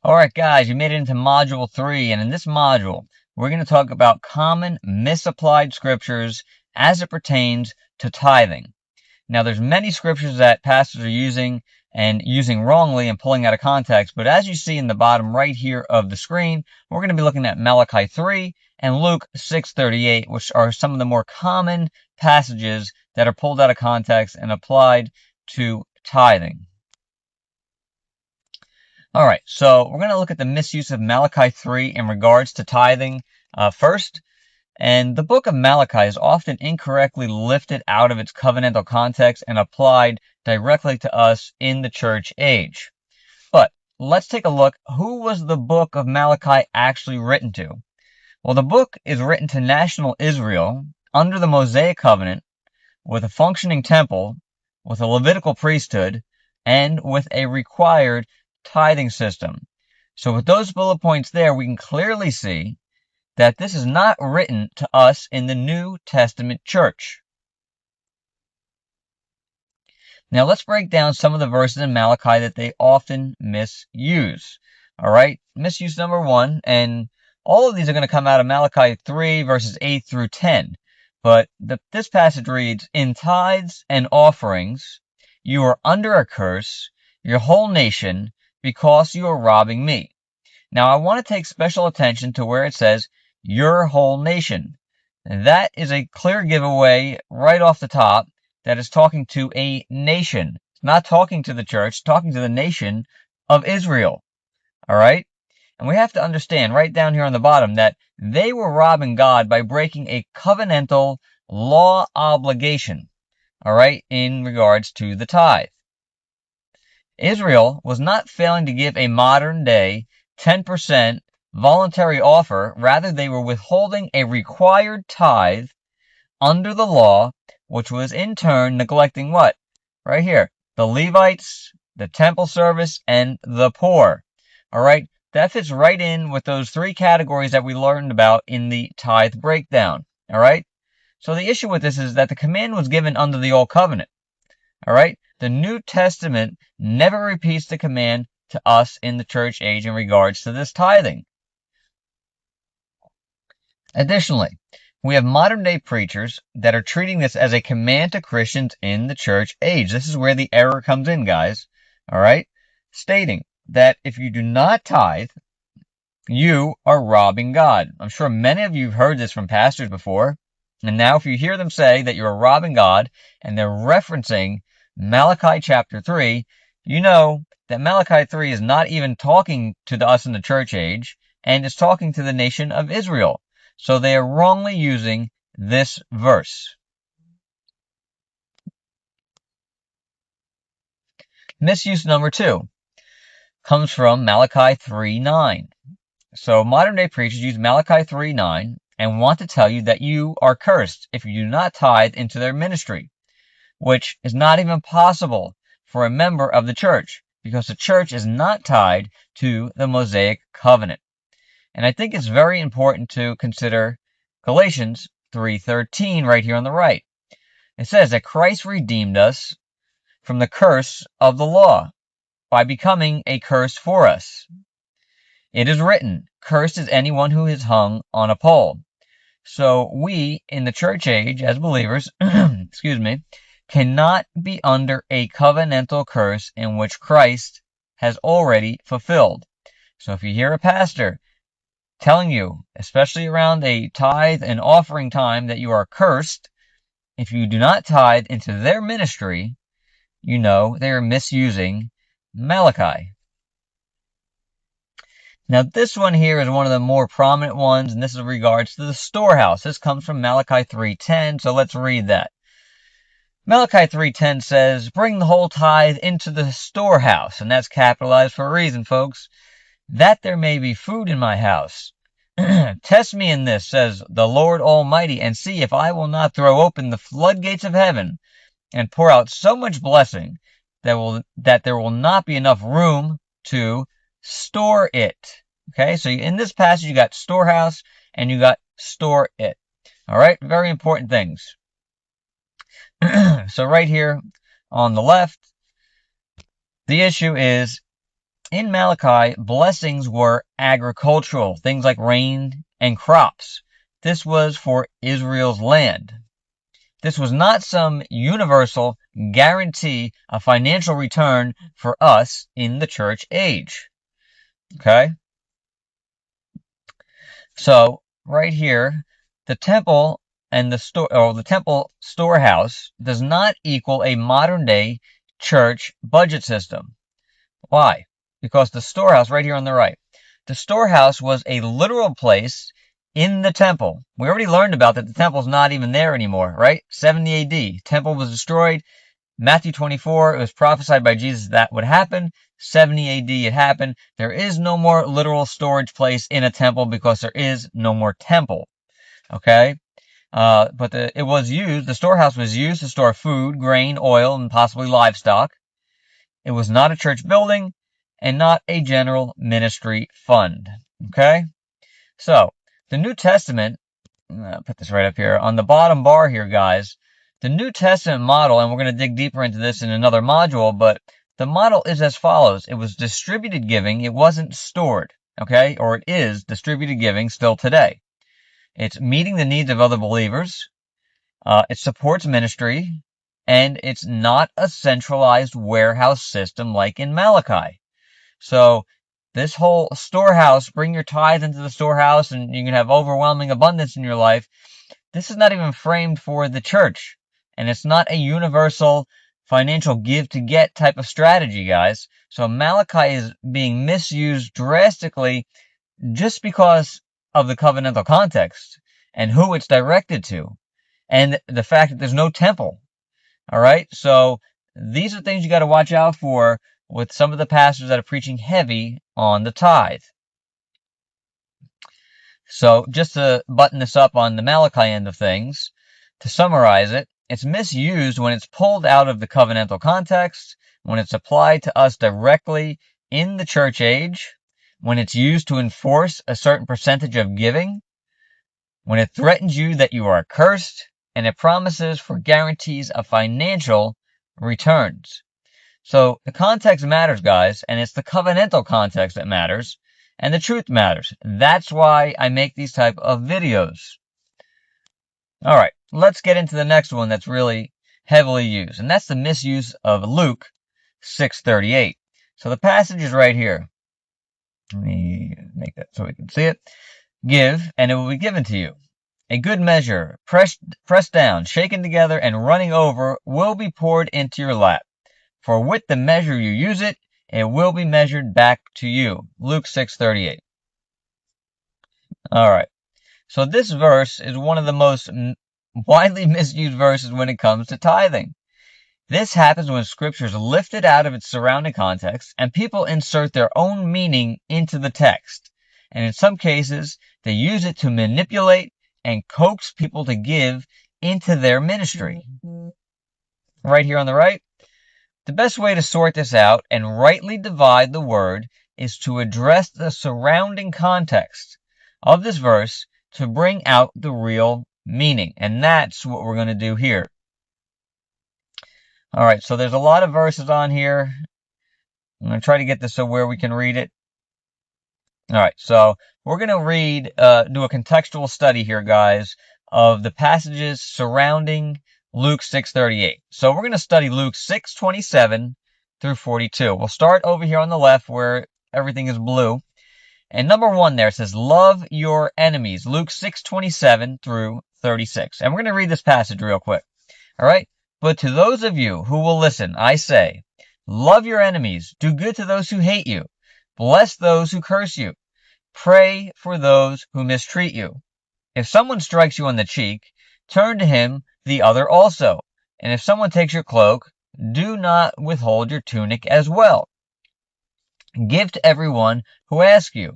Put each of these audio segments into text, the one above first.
Alright guys, you made it into module 3, and in this module, we're going to talk about common misapplied scriptures as it pertains to tithing. Now there's many scriptures that pastors are using and using wrongly and pulling out of context, but as you see in the bottom right here of the screen, we're going to be looking at Malachi 3 and Luke 6:38, which are some of the more common passages that are pulled out of context and applied to tithing. All right, so we're going to look at the misuse of Malachi 3 in regards to tithing first. And the book of Malachi is often incorrectly lifted out of its covenantal context and applied directly to us in the church age. But let's take a look. Who was the book of Malachi actually written to? Well, the book is written to national Israel under the Mosaic covenant with a functioning temple, with a Levitical priesthood, and with a required tithing system. So with those bullet points there, we can clearly see that this is not written to us in the New Testament church. Now let's break down some of the verses in Malachi that they often misuse. All right, misuse number 1, and all of these are going to come out of Malachi 3 verses 8 through 10. But this passage reads, "In tithes and offerings you are under a curse, your whole nation, because you are robbing me." Now I want to take special attention to where it says, your whole nation. And that is a clear giveaway right off the top that is talking to a nation. It's not talking to the church, it's talking to the nation of Israel. All right? And we have to understand right down here on the bottom that they were robbing God by breaking a covenantal law obligation, all right, in regards to the tithe. Israel was not failing to give a modern day 10% voluntary offer. Rather, they were withholding a required tithe under the law, which was in turn neglecting what? Right here, the Levites, the temple service, and the poor. All right, that fits right in with those 3 categories that we learned about in the tithe breakdown. All right, so the issue with this is that the command was given under the Old Covenant. All right, the New Testament never repeats the command to us in the church age in regards to this tithing. Additionally, we have modern day preachers that are treating this as a command to Christians in the church age. This is where the error comes in, guys. All right, stating that if you do not tithe, you are robbing God. I'm sure many of you have heard this from pastors before. And now if you hear them say that you're robbing God and they're referencing Malachi chapter 3, you know that Malachi 3 is not even talking to us in the church age, and it's talking to the nation of Israel. So they are wrongly using this verse. Misuse number 2 comes from Malachi 3:9. So modern day preachers use Malachi 3:9 and want to tell you that you are cursed if you do not tithe into their ministry, which is not even possible for a member of the church, because the church is not tied to the Mosaic covenant. And I think it's very important to consider Galatians 3:13 right here on the right. It says that Christ redeemed us from the curse of the law by becoming a curse for us. It is written, "Cursed is anyone who is hung on a pole." So we, in the church age, as believers, excuse me, cannot be under a covenantal curse in which Christ has already fulfilled. So if you hear a pastor telling you, especially around a tithe and offering time, that you are cursed if you do not tithe into their ministry, you know they are misusing Malachi. Now this one here is one of the more prominent ones, and this is in regards to the storehouse. This comes from Malachi 3:10, so let's read that. Malachi 3:10 says, "Bring the whole tithe into the storehouse," and that's capitalized for a reason, folks, "that there may be food in my house. Test me in this, says the Lord Almighty, and see if I will not throw open the floodgates of heaven and pour out so much blessing that there will not be enough room to store it." Okay, so in this passage you got storehouse and you got store it. All right, very important things. So right here on the left, the issue is in Malachi, blessings were agricultural, things like rain and crops. This was for Israel's land. This was not some universal guarantee of financial return for us in the church age. Okay? So, right here, the temple and the temple storehouse does not equal a modern day church budget system. Why? Because the storehouse, right here on the right, the storehouse was a literal place in the temple. We already learned about that the temple's not even there anymore, right? 70 AD, temple was destroyed. Matthew 24, it was prophesied by Jesus that would happen. 70 AD, it happened. There is no more literal storage place in a temple because there is no more temple. Okay? But the storehouse was used to store food, grain, oil, and possibly livestock. It was not a church building and not a general ministry fund. Okay? So, the New Testament, I'll put this right up here, on the bottom bar here, guys, the New Testament model, and we're going to dig deeper into this in another module, but the model is as follows. It was distributed giving. It wasn't stored, okay? Or it is distributed giving still today. It's meeting the needs of other believers. It supports ministry, and it's not a centralized warehouse system like in Malachi. So this whole storehouse, bring your tithe into the storehouse and you can have overwhelming abundance in your life. This is not even framed for the church. And it's not a universal financial give to get type of strategy, guys. So Malachi is being misused drastically just because of the covenantal context and who it's directed to and the fact that there's no temple. All right. So these are things you got to watch out for with some of the pastors that are preaching heavy on the tithe. So just to button this up on the Malachi end of things, to summarize it, it's misused when it's pulled out of the covenantal context, when it's applied to us directly in the church age, when it's used to enforce a certain percentage of giving, when it threatens you that you are cursed, and it promises for guarantees of financial returns. So the context matters, guys, and it's the covenantal context that matters, and the truth matters. That's why I make these type of videos. All right, let's get into the next one that's really heavily used, and that's the misuse of Luke 6:38. So the passage is right here. Let me make that so we can see it. Give, and it will be given to you. A good measure, pressed down, shaken together, and running over, will be poured into your lap. For with the measure you use it, it will be measured back to you. Luke 6:38. All right. So this verse is one of the most widely misused verses when it comes to tithing. This happens when scripture is lifted out of its surrounding context and people insert their own meaning into the text. And in some cases, they use it to manipulate and coax people to give into their ministry. Right here on the right. The best way to sort this out and rightly divide the word is to address the surrounding context of this verse to bring out the real meaning. And that's what we're going to do here. All right, so there's a lot of verses on here. I'm going to try to get this so where we can read it. All right, so we're going to do a contextual study here, guys, of the passages surrounding Luke 6:38. So we're going to study Luke 6:27 through 42. We'll start over here on the left where everything is blue. And number 1 there says, love your enemies. Luke 6:27 through 36. And we're going to read this passage real quick. All right. But to those of you who will listen, I say, love your enemies. Do good to those who hate you. Bless those who curse you. Pray for those who mistreat you. If someone strikes you on the cheek, turn to him the other also. And if someone takes your cloak, do not withhold your tunic as well. Give to everyone who asks you.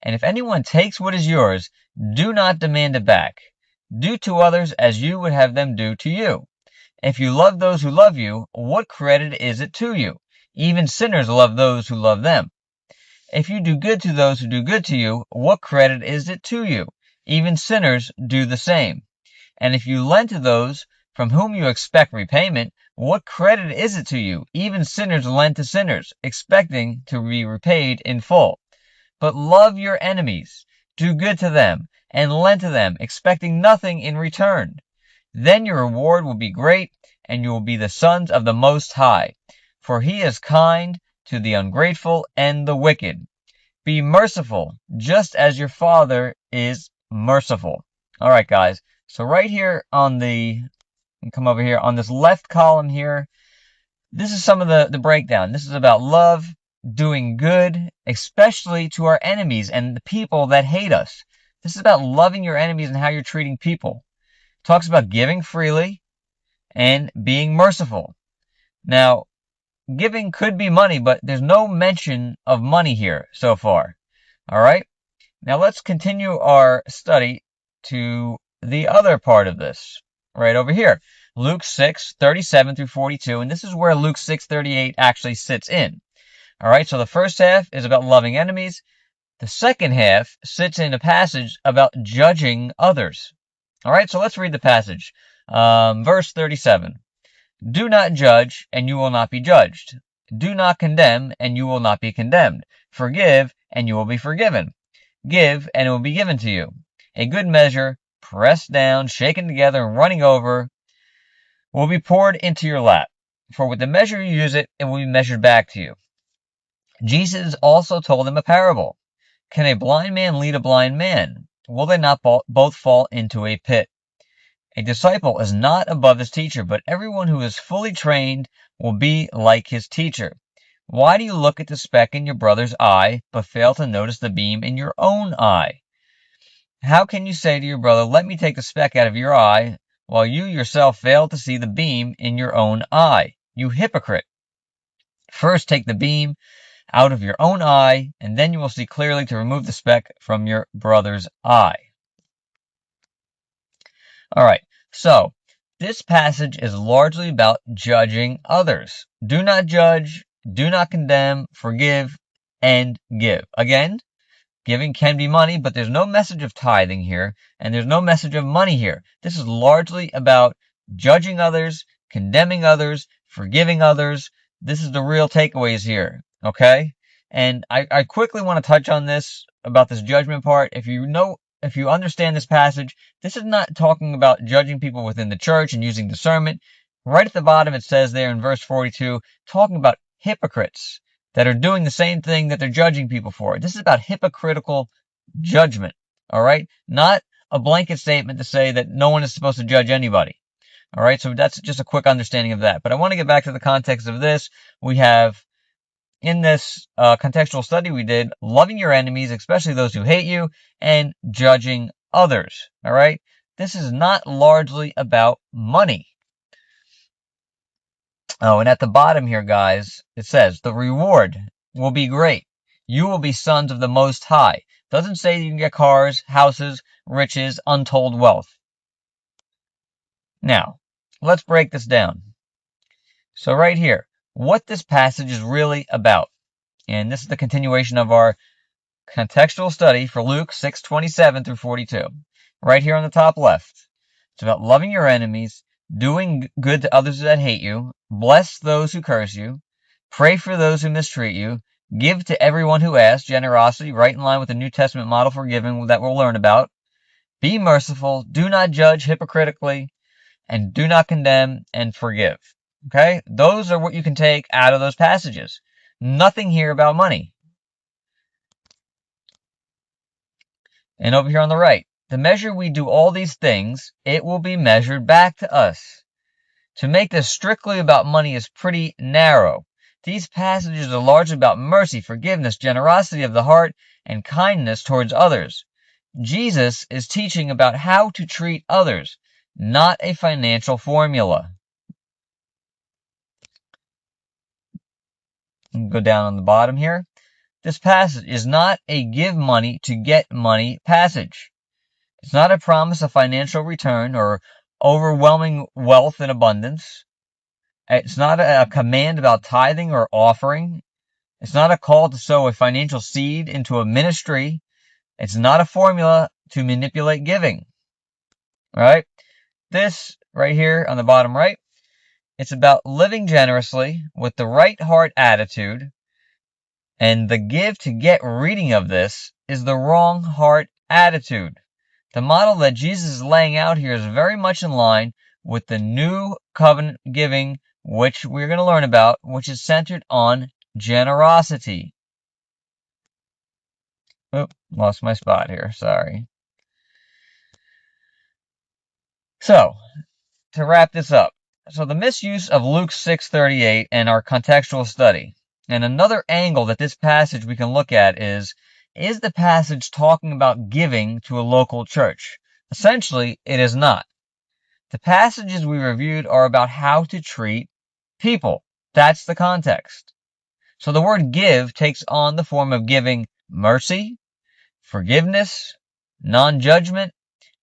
And if anyone takes what is yours, do not demand it back. Do to others as you would have them do to you. If you love those who love you, what credit is it to you? Even sinners love those who love them. If you do good to those who do good to you, what credit is it to you? Even sinners do the same. And if you lend to those from whom you expect repayment, what credit is it to you? Even sinners lend to sinners, expecting to be repaid in full. But love your enemies, do good to them, and lend to them, expecting nothing in return. Then your reward will be great, and you will be the sons of the Most High. For he is kind to the ungrateful and the wicked. Be merciful, just as your Father is merciful. All right, guys. So right here on come over here on this left column here, this is some of the breakdown. This is about love, doing good, especially to our enemies and the people that hate us. This is about loving your enemies and how you're treating people. It talks about giving freely and being merciful. Now, giving could be money, but there's no mention of money here so far. All right? Now let's continue our study to the other part of this, right over here. Luke 6:37 through 42, and this is where Luke 6:38 actually sits in. All right, so the first half is about loving enemies. The second half sits in a passage about judging others. All right, so let's read the passage. Verse 37. Do not judge, and you will not be judged. Do not condemn, and you will not be condemned. Forgive, and you will be forgiven. Give, and it will be given to you. A good measure, pressed down, shaken together, and running over, will be poured into your lap. For with the measure you use it will be measured back to you. Jesus also told them a parable. Can a blind man lead a blind man? Will they not both fall into a pit? A disciple is not above his teacher, but everyone who is fully trained will be like his teacher. Why do you look at the speck in your brother's eye, but fail to notice the beam in your own eye? How can you say to your brother, let me take the speck out of your eye, while you yourself fail to see the beam in your own eye? You hypocrite! First take the beam out of your own eye, and then you will see clearly to remove the speck from your brother's eye. All right, so this passage is largely about judging others. Do not judge, do not condemn, forgive, and give. Again, giving can be money, but there's no message of tithing here, and there's no message of money here. This is largely about judging others, condemning others, forgiving others. This is the real takeaways here, okay? And I quickly want to touch on this, about this judgment part. If you understand this passage, this is not talking about judging people within the church and using discernment. Right at the bottom, it says there in verse 42, talking about hypocrites that are doing the same thing that they're judging people for. This is about hypocritical judgment, all right? Not a blanket statement to say that no one is supposed to judge anybody, all right? So that's just a quick understanding of that. But I want to get back to the context of this. We have, in this contextual study we did, loving your enemies, especially those who hate you, and judging others, all right? This is not largely about money. Oh, and at the bottom here, guys, it says, the reward will be great. You will be sons of the Most High. Doesn't say you can get cars, houses, riches, untold wealth. Now, let's break this down. So right here, what this passage is really about. And this is the continuation of our contextual study for Luke 6:27 through 42. Right here on the top left. It's about loving your enemies, doing good to others that hate you, bless those who curse you, pray for those who mistreat you, give to everyone who asks, generosity, right in line with the New Testament model for giving that we'll learn about. Be merciful, do not judge hypocritically, and do not condemn, and forgive. Okay? Those are what you can take out of those passages. Nothing here about money. And over here on the right, the measure we do all these things, it will be measured back to us. To make this strictly about money is pretty narrow. These passages are largely about mercy, forgiveness, generosity of the heart, and kindness towards others. Jesus is teaching about how to treat others, not a financial formula. Go down on the bottom here. This passage is not a give money to get money passage. It's not a promise of financial return or overwhelming wealth and abundance. It's not a command about tithing or offering. It's not a call to sow a financial seed into a ministry. It's not a formula to manipulate giving. All right? This right here on the bottom right. It's about living generously with the right heart attitude, and the give to get reading of this is the wrong heart attitude. The model that Jesus is laying out here is very much in line with the new covenant giving, which we're going to learn about, which is centered on generosity. Oop, lost my spot here, sorry. So, to wrap this up, so the misuse of Luke 6:38 and our contextual study. And another angle that this passage we can look at is the passage talking about giving to a local church? Essentially, it is not. The passages we reviewed are about how to treat people. That's the context. So the word give takes on the form of giving mercy, forgiveness, non-judgment,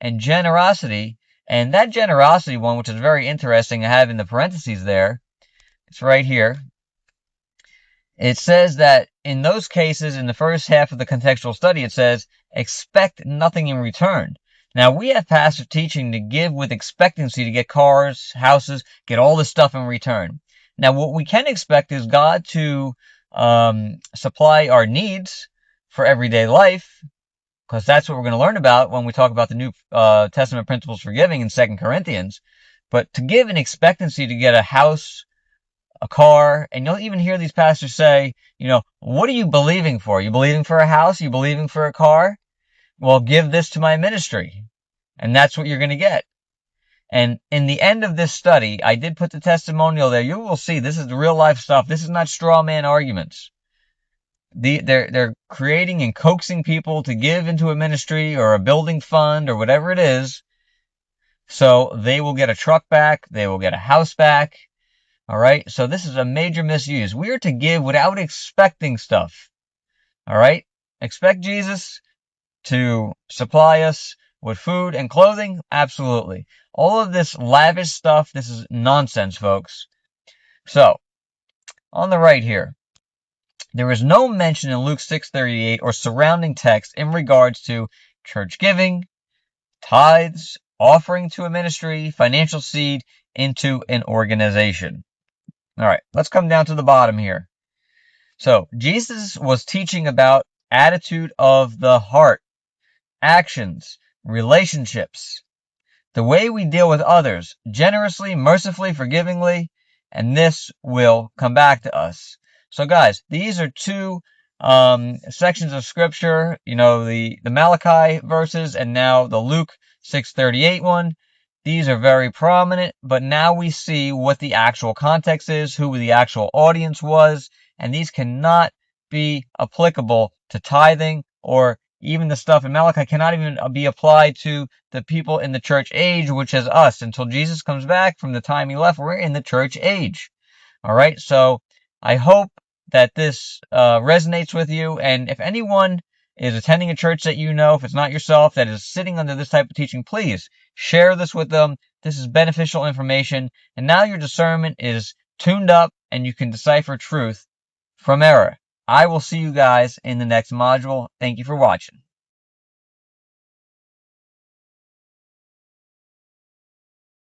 and generosity. And that generosity one, which is very interesting, I have in the parentheses there, it's right here. It says that in those cases, in the first half of the contextual study, it says, expect nothing in return. Now, we have pastors teaching to give with expectancy to get cars, houses, get all this stuff in return. Now, what we can expect is God to supply our needs for everyday life, because that's what we're going to learn about when we talk about the New Testament principles for giving in 2 Corinthians. But to give an expectancy to get a house, a car, and you'll even hear these pastors say, what are you believing for? Are you believing for a house? Are you believing for a car? Well, give this to my ministry. And that's what you're going to get. And in the end of this study, I did put the testimonial there. You will see this is the real life stuff. This is not straw man arguments. They're creating and coaxing people to give into a ministry or a building fund or whatever it is. So they will get a truck back. They will get a house back. All right. So this is a major misuse. We are to give without expecting stuff. All right. Expect Jesus to supply us with food and clothing. Absolutely. All of this lavish stuff. This is nonsense, folks. So on the right here, there is no mention in Luke 6:38 or surrounding text in regards to church giving, tithes, offering to a ministry, financial seed into an organization. All right, let's come down to the bottom here. So Jesus was teaching about attitude of the heart, actions, relationships, the way we deal with others, generously, mercifully, forgivingly, and this will come back to us. So guys, these are two sections of scripture, the Malachi verses and now the Luke 6:38 one. These are very prominent, but now we see what the actual context is, who the actual audience was, and these cannot be applicable to tithing, or even the stuff in Malachi cannot even be applied to the people in the church age, which is us. Until Jesus comes back from the time he left, we're in the church age. All right, so I hope that this resonates with you, and if anyone is attending a church that if it's not yourself, that is sitting under this type of teaching, please share this with them. This is beneficial information, and now your discernment is tuned up, and you can decipher truth from error. I will see you guys in the next module. Thank you for watching.